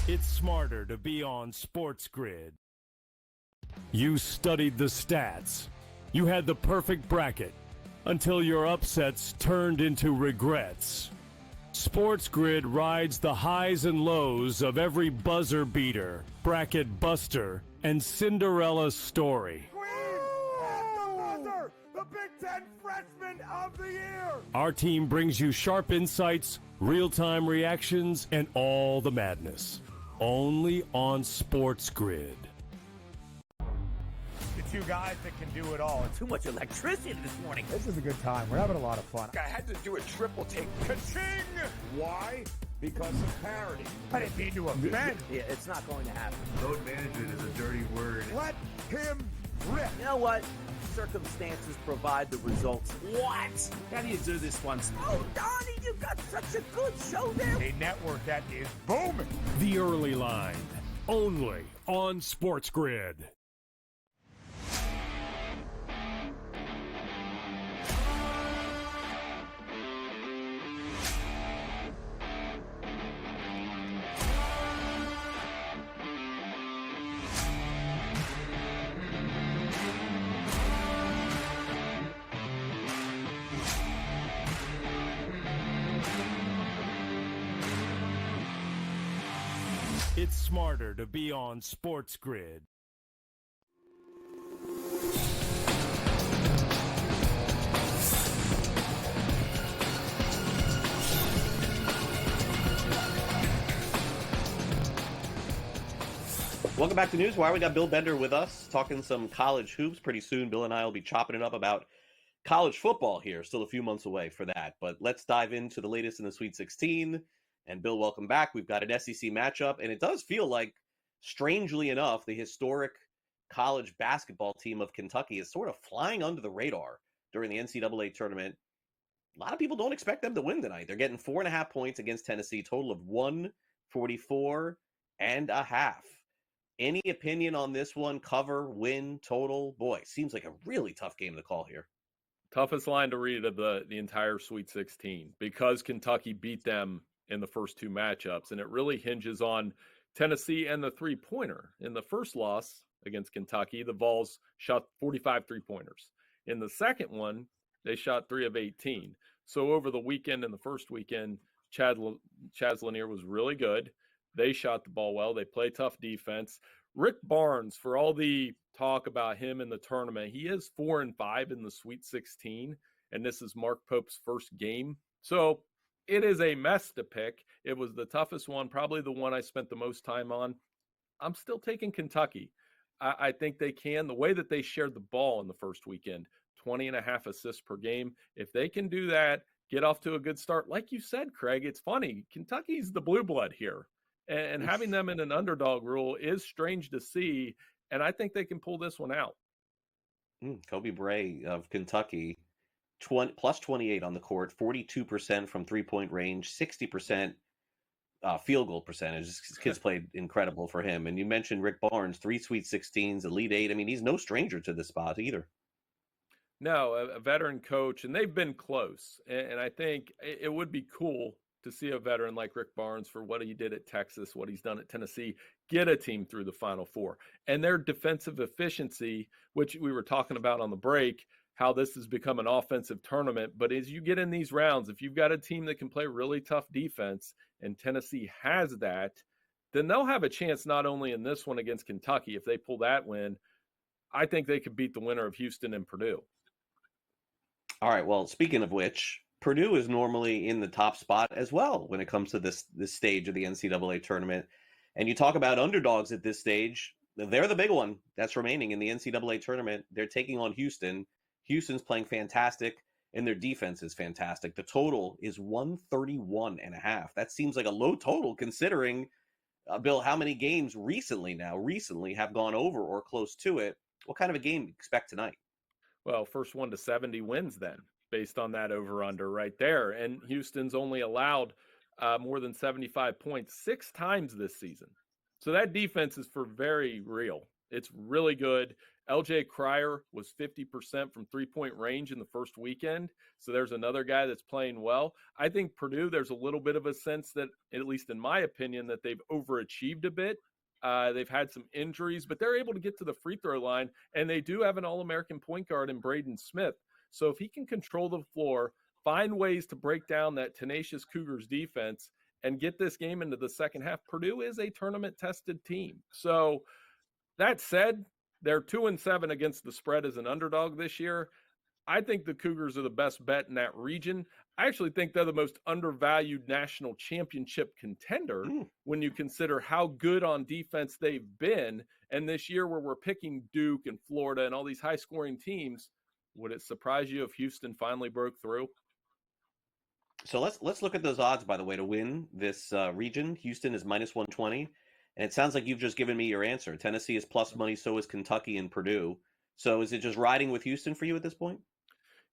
S2: It's smarter to be on SportsGrid. You studied the stats. You had the perfect bracket until your upsets turned into regrets. SportsGrid rides the highs and lows of every buzzer beater, bracket buster, and Cinderella story.
S3: The Big Ten Freshman of the Year!
S2: Our team brings you sharp insights, real-time reactions, and all the madness. Only on SportsGrid.
S3: The two guys that can do it all.
S4: Too much electricity this morning.
S13: This is a good time. We're having a lot of fun.
S3: I had to do a triple take. Ka-ching! Why? Because of parity. I didn't mean to offend.
S4: Yeah, it's not going to happen.
S5: Load management is a dirty word.
S3: Let him rip.
S4: You know what? Circumstances provide the results. What? How do you do this once? Oh, Donnie, you got such a good show there.
S3: A network that is booming.
S2: The Early Line, only on SportsGrid. It's smarter to be on SportsGrid.
S6: Welcome back to NewsWire. We got Bill Bender with us talking some college hoops. Pretty soon, Bill and I will be chopping it up about college football here. Still a few months away for that. But let's dive into the latest in the Sweet 16. And Bill, welcome back. We've got an SEC matchup, and it does feel like, strangely enough, the historic college basketball team of Kentucky is sort of flying under the radar during the NCAA tournament. A lot of people don't expect them to win tonight. They're getting 4.5 points against Tennessee, total of 144.5. Any opinion on this one? Cover, win, total? Boy, seems like a really tough game to call here.
S14: Toughest line to read of the entire Sweet 16 because Kentucky beat them in the first two matchups, and it really hinges on Tennessee and the three-pointer. In the first loss against Kentucky, the Vols shot 45 three-pointers. In the second one, they shot 3 of 18. So over the weekend and the first weekend, Chaz Lanier was really good. They shot the ball well. They play tough defense. Rick Barnes, for all the talk about him in the tournament, he is 4-5 in the Sweet 16, and this is Mark Pope's first game. So it is a mess to pick. It was the toughest one, probably the one I spent the most time on. I'm still taking Kentucky. I think they can. The way that they shared the ball in the first weekend, 20.5 assists per game. If they can do that, get off to a good start. Like you said, Craig, it's funny. Kentucky's the blue blood here. And having them in an underdog rule is strange to see. And I think they can pull this one out.
S6: Kobe Bray of Kentucky, plus 28 on the court, 42% from three-point range, 60% field goal percentage. This kid's played incredible for him. And you mentioned Rick Barnes, 3 Sweet 16s, Elite 8. I mean, he's no stranger to this spot either.
S14: No, a veteran coach, and they've been close. And I think it would be cool to see a veteran like Rick Barnes, for what he did at Texas, what he's done at Tennessee, get a team through the Final Four. And their defensive efficiency, which we were talking about on the break, how this has become an offensive tournament. But as you get in these rounds, if you've got a team that can play really tough defense, and Tennessee has that, then they'll have a chance not only in this one against Kentucky. If they pull that win, I think they could beat the winner of Houston and Purdue.
S6: All right, well, speaking of which, Purdue is normally in the top spot as well when it comes to this stage of the NCAA tournament. And you talk about underdogs at this stage, they're the big one that's remaining in the NCAA tournament. They're taking on Houston. Houston's playing fantastic, and their defense is fantastic. The total is 131.5. That seems like a low total considering, Bill, how many games recently have gone over or close to it. What kind of a game do you expect tonight?
S14: Well, first 1 to 70 wins then, based on that over-under right there. And Houston's only allowed more than 75 points 6 times this season. So that defense is for very real. It's really good. LJ Cryer was 50% from three-point range in the first weekend. So there's another guy that's playing well. I think Purdue, there's a little bit of a sense that, at least in my opinion, that they've overachieved a bit. They've had some injuries, but they're able to get to the free throw line, and they do have an All-American point guard in Braden Smith. So if he can control the floor, find ways to break down that tenacious Cougars defense, and get this game into the second half, Purdue is a tournament-tested team. So that said, they're 2-7 against the spread as an underdog this year. I think the Cougars are the best bet in that region. I actually think they're the most undervalued national championship contender when you consider how good on defense they've been. And this year where we're picking Duke and Florida and all these high-scoring teams, would it surprise you if Houston finally broke through?
S6: So let's look at those odds, by the way, to win this region. Houston is minus 120. And it sounds like you've just given me your answer. Tennessee is plus money, so is Kentucky and Purdue. So is it just riding with Houston for you at this point?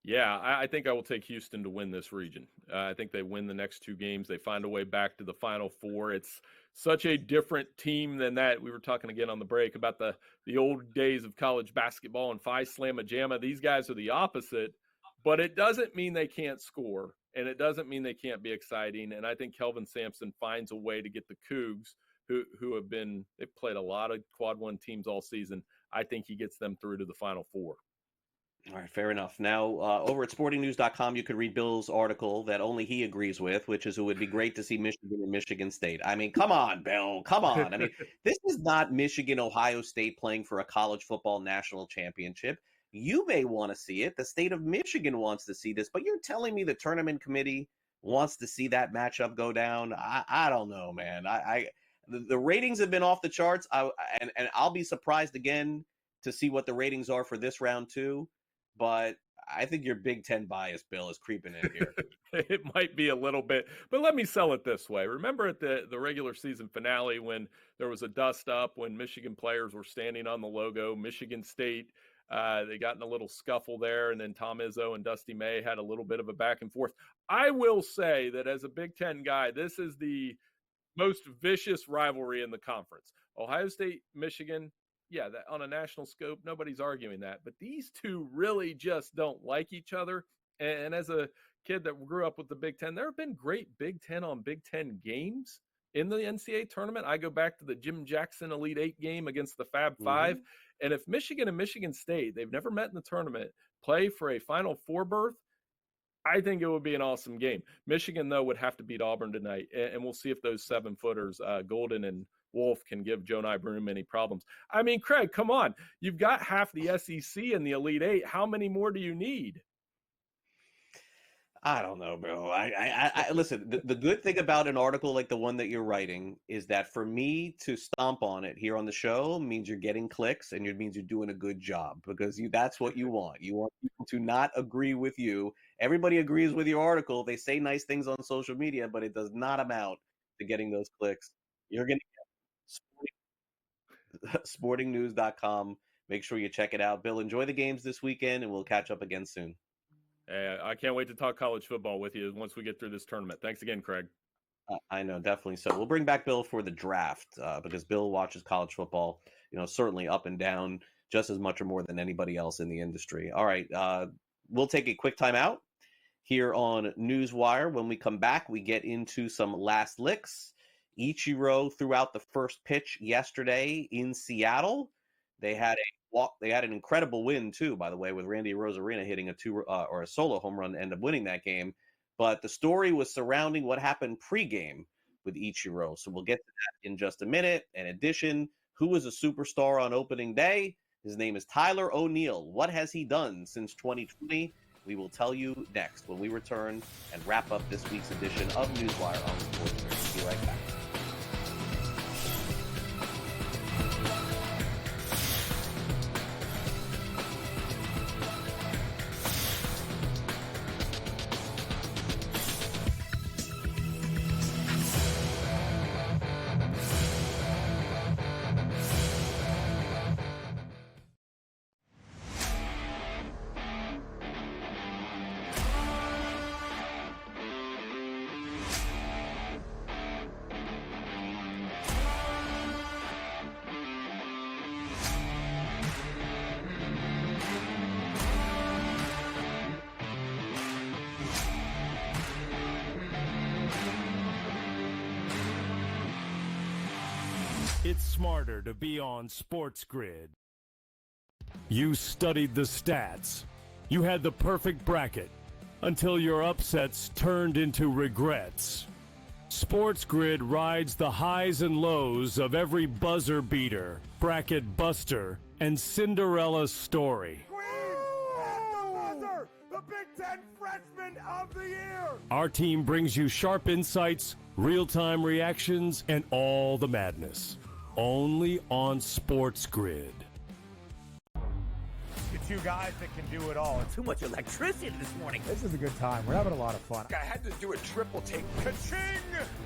S14: Yeah, I think I will take Houston to win this region. I think they win the next 2 games. They find a way back to the Final Four. It's such a different team than that. We were talking again on the break about the old days of college basketball and Phi Slamma Jamma. These guys are the opposite, but it doesn't mean they can't score, and it doesn't mean they can't be exciting. And I think Kelvin Sampson finds a way to get the Cougs, who have been, they've played a lot of quad 1 teams all season. I think he gets them through to the Final Four.
S6: All right, fair enough. Now, over at sportingnews.com, you could read Bill's article that only he agrees with, which is it would be great to see Michigan and Michigan State. I mean, come on, Bill, come on. I mean, this is not Michigan, Ohio State playing for a college football national championship. You may want to see it. The state of Michigan wants to see this, but you're telling me the tournament committee wants to see that matchup go down? I don't know, man. The ratings have been off the charts, and I'll be surprised again to see what the ratings are for this round too. But I think your Big Ten bias, Bill, is creeping in here.
S14: It might be a little bit, but let me sell it this way. Remember at the regular season finale when there was a dust up, when Michigan players were standing on the logo, Michigan State, they got in a little scuffle there, and then Tom Izzo and Dusty May had a little bit of a back and forth. I will say that as a Big Ten guy, this is the most vicious rivalry in the conference. Ohio State, Michigan, yeah, that on a national scope, nobody's arguing that. But these two really just don't like each other. And as a kid that grew up with the Big Ten, there have been great Big Ten on Big Ten games. in the NCAA tournament. I go back to the Jim Jackson Elite Eight game against the Fab Five. And if Michigan and Michigan State, they've never met in the tournament, play for a Final Four berth, I think it would be an awesome game. Michigan, though, would have to beat Auburn tonight. And we'll see if those 7-footers, Golden and Wolf, can give Joe Broom any problems. I mean, Craig, come on. You've got half the SEC in the Elite Eight. How many more do you need?
S6: I don't know, bro. I listen, the good thing about an article like the one that you're writing is that for me to stomp on it here on the show means you're getting clicks, and it means you're doing a good job, because that's what you want. You want people to not agree with you. Everybody agrees with your article. They say nice things on social media, but it does not amount to getting those clicks. You're going to get sportingnews.com. Make sure you check it out. Bill, enjoy the games this weekend, and we'll catch up again soon.
S14: I can't wait to talk college football with you once we get through this tournament. Thanks again, Craig.
S6: I know, definitely so. We'll bring back Bill for the draft because Bill watches college football, certainly up and down just as much or more than anybody else in the industry. All right, we'll take a quick time out here on NewsWire. When we come back, we get into some last licks. Ichiro threw out the first pitch yesterday in Seattle. They had an incredible win too, by the way, with Randy Arozarena hitting a solo home run to end up winning that game. But the story was surrounding what happened pregame with Ichiro. So we'll get to that in just a minute. In addition, who was a superstar on opening day? His name is Tyler O'Neill. What has he done since 2020? We will tell you next when we return and wrap up this week's edition of NewsWire on SportsGrid. Be right back.
S2: It's smarter to be on SportsGrid. You studied the stats. You had the perfect bracket until your upsets turned into regrets. SportsGrid rides the highs and lows of every buzzer beater, bracket buster, and Cinderella story.
S3: The Big Ten Freshman of the Year!
S2: Our team brings you sharp insights, real-time reactions, and all the madness. Only on SportsGrid.
S3: The two guys that can do it all.
S4: Too much electricity this morning.
S13: This is a good time. We're having a lot of fun.
S3: I had to do a triple take. Ka-ching!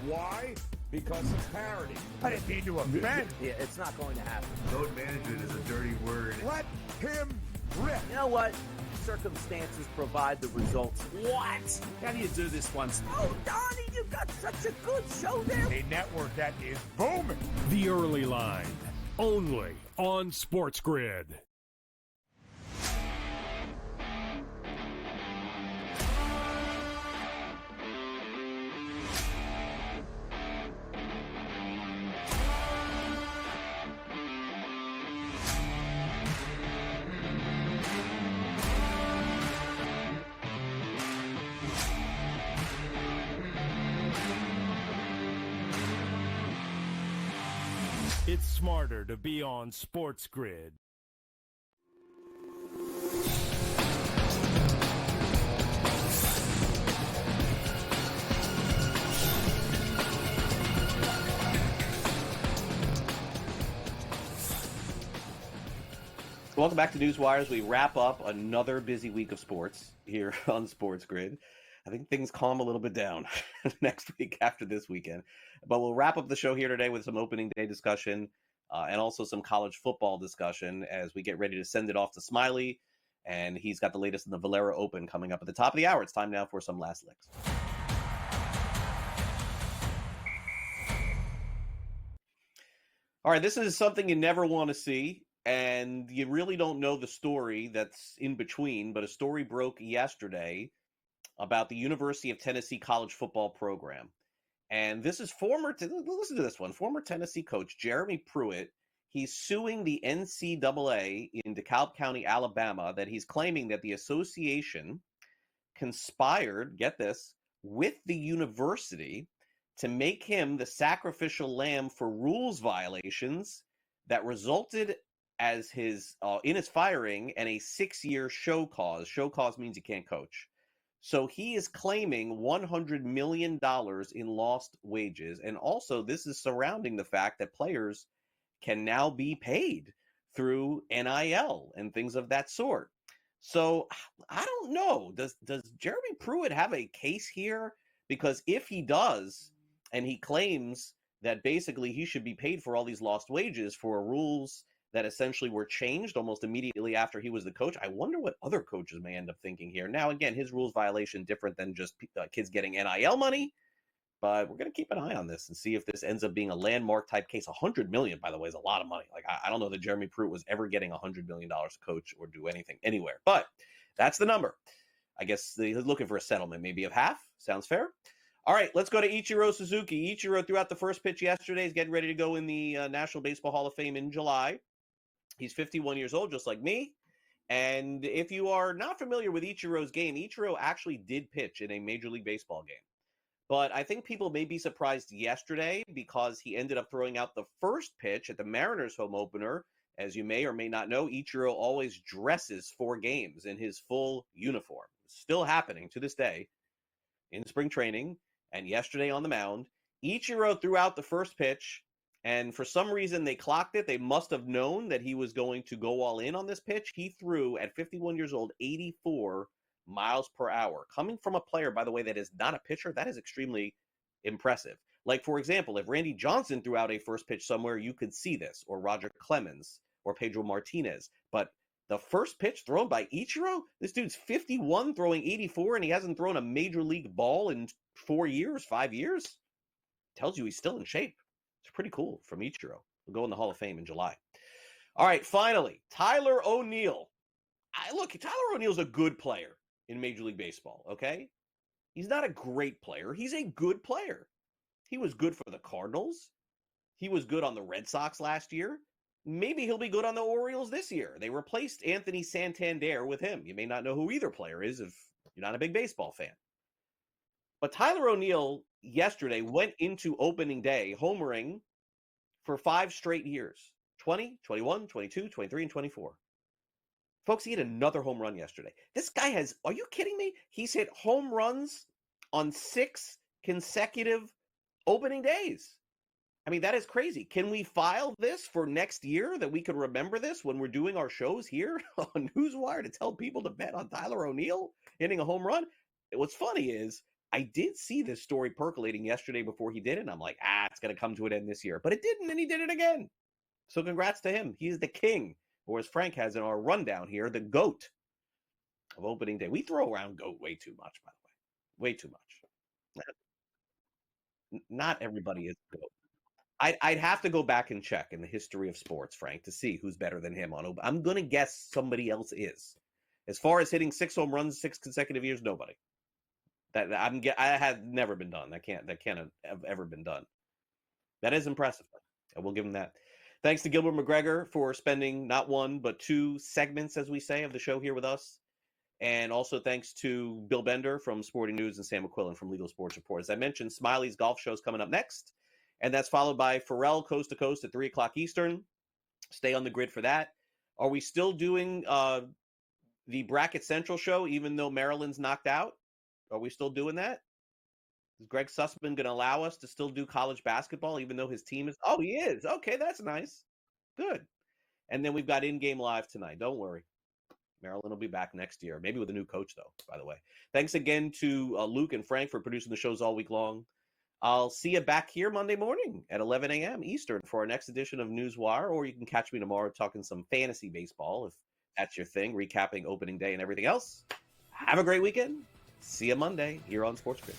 S3: Why? Because of parity. I didn't mean to offend.
S4: Yeah, it's not going to happen.
S5: Load management is a dirty word.
S3: Let him rip.
S4: You know what? Circumstances provide the results. What? How do you do this once? Oh, Donnie, you've got such a good show there.
S3: A network that is booming.
S2: The Early Line, only on SportsGrid. It's smarter to be on SportsGrid.
S6: Welcome back to NewsWire as we wrap up another busy week of sports here on SportsGrid. I think things calm a little bit down next week after this weekend. But we'll wrap up the show here today with some opening day discussion and also some college football discussion as we get ready to send it off to Smiley. And he's got the latest in the Valero Open coming up at the top of the hour. It's time now for some last licks. All right, this is something you never want to see. And you really don't know the story that's in between, but a story broke yesterday about the University of Tennessee college football program. And this is listen to this one, former Tennessee coach Jeremy Pruitt. He's suing the NCAA in DeKalb County, Alabama, that he's claiming that the association conspired, get this, with the university to make him the sacrificial lamb for rules violations that resulted as in his firing and a 6-year show cause. Show cause means you can't coach. So he is claiming $100 million in lost wages. And also this is surrounding the fact that players can now be paid through NIL and things of that sort. So I don't know. Does Jeremy Pruitt have a case here? Because if he does, and he claims that basically he should be paid for all these lost wages for rules that essentially were changed almost immediately after he was the coach, I wonder what other coaches may end up thinking here. Now, again, his rules violation different than just kids getting NIL money, but we're going to keep an eye on this and see if this ends up being a landmark type case. $100 million, by the way, is a lot of money. Like, I don't know that Jeremy Pruitt was ever getting $100 million to coach or do anything anywhere, but that's the number. I guess they're looking for a settlement, maybe of half. Sounds fair. All right, let's go to Ichiro Suzuki. Ichiro threw out the first pitch yesterday. He's getting ready to go in the National Baseball Hall of Fame in July. He's 51 years old, just like me. And if you are not familiar with Ichiro's game, Ichiro actually did pitch in a Major League Baseball game. But I think people may be surprised yesterday because he ended up throwing out the first pitch at the Mariners home opener. As you may or may not know, Ichiro always dresses for games in his full uniform. Still happening to this day in spring training and yesterday on the mound. Ichiro threw out the first pitch, and for some reason they clocked it. They must have known that he was going to go all in on this pitch. He threw, at 51 years old, 84 miles per hour. Coming from a player, by the way, that is not a pitcher, that is extremely impressive. Like, for example, if Randy Johnson threw out a first pitch somewhere, you could see this, or Roger Clemens, or Pedro Martinez. But the first pitch thrown by Ichiro, this dude's 51 throwing 84, and he hasn't thrown a major league ball in 5 years. Tells you he's still in shape. It's pretty cool from Ichiro. We'll go in the Hall of Fame in July. All right, finally, Tyler O'Neill. Tyler O'Neill's a good player in Major League Baseball, okay? He's not a great player. He's a good player. He was good for the Cardinals. He was good on the Red Sox last year. Maybe he'll be good on the Orioles this year. They replaced Anthony Santander with him. You may not know who either player is if you're not a big baseball fan. But Tyler O'Neill yesterday went into opening day homering for 5 straight years. 20, 21, 22, 23, and 24. Folks, he hit another home run yesterday. This guy has, are you kidding me? He's hit home runs on 6 consecutive opening days. I mean, that is crazy. Can we file this for next year that we could remember this when we're doing our shows here on NewsWire to tell people to bet on Tyler O'Neill hitting a home run? What's funny is I did see this story percolating yesterday before he did it, and I'm like, it's going to come to an end this year. But it didn't, and he did it again. So congrats to him. He's the king, or as Frank has in our rundown here, the GOAT of opening day. We throw around GOAT way too much, by the way. Way too much. Not everybody is GOAT. I'd have to go back and check in the history of sports, Frank, to see who's better than him on. I'm going to guess somebody else is. As far as hitting 6 home runs 6 consecutive years, nobody. I have never been done. That can't have ever been done. That is impressive. I will give him that. Thanks to Gilbert McGregor for spending not 1 but 2 segments, as we say, of the show here with us. And also thanks to Bill Bender from Sporting News and Sam McQuillan from Legal Sports Report. As I mentioned, Smiley's golf show is coming up next. And that's followed by Pharrell Coast to Coast at 3 o'clock Eastern. Stay on the grid for that. Are we still doing the Bracket Central show, even though Maryland's knocked out? Are we still doing that? Is Greg Sussman going to allow us to still do college basketball, even though his team is? Oh, he is. Okay, that's nice. Good. And then we've got In-Game Live tonight. Don't worry. Maryland will be back next year, maybe with a new coach, though, by the way. Thanks again to Luke and Frank for producing the shows all week long. I'll see you back here Monday morning at 11 a.m. Eastern for our next edition of NewsWire, or you can catch me tomorrow talking some fantasy baseball, if that's your thing, recapping opening day and everything else. Have a great weekend. See you Monday here on SportsGrid.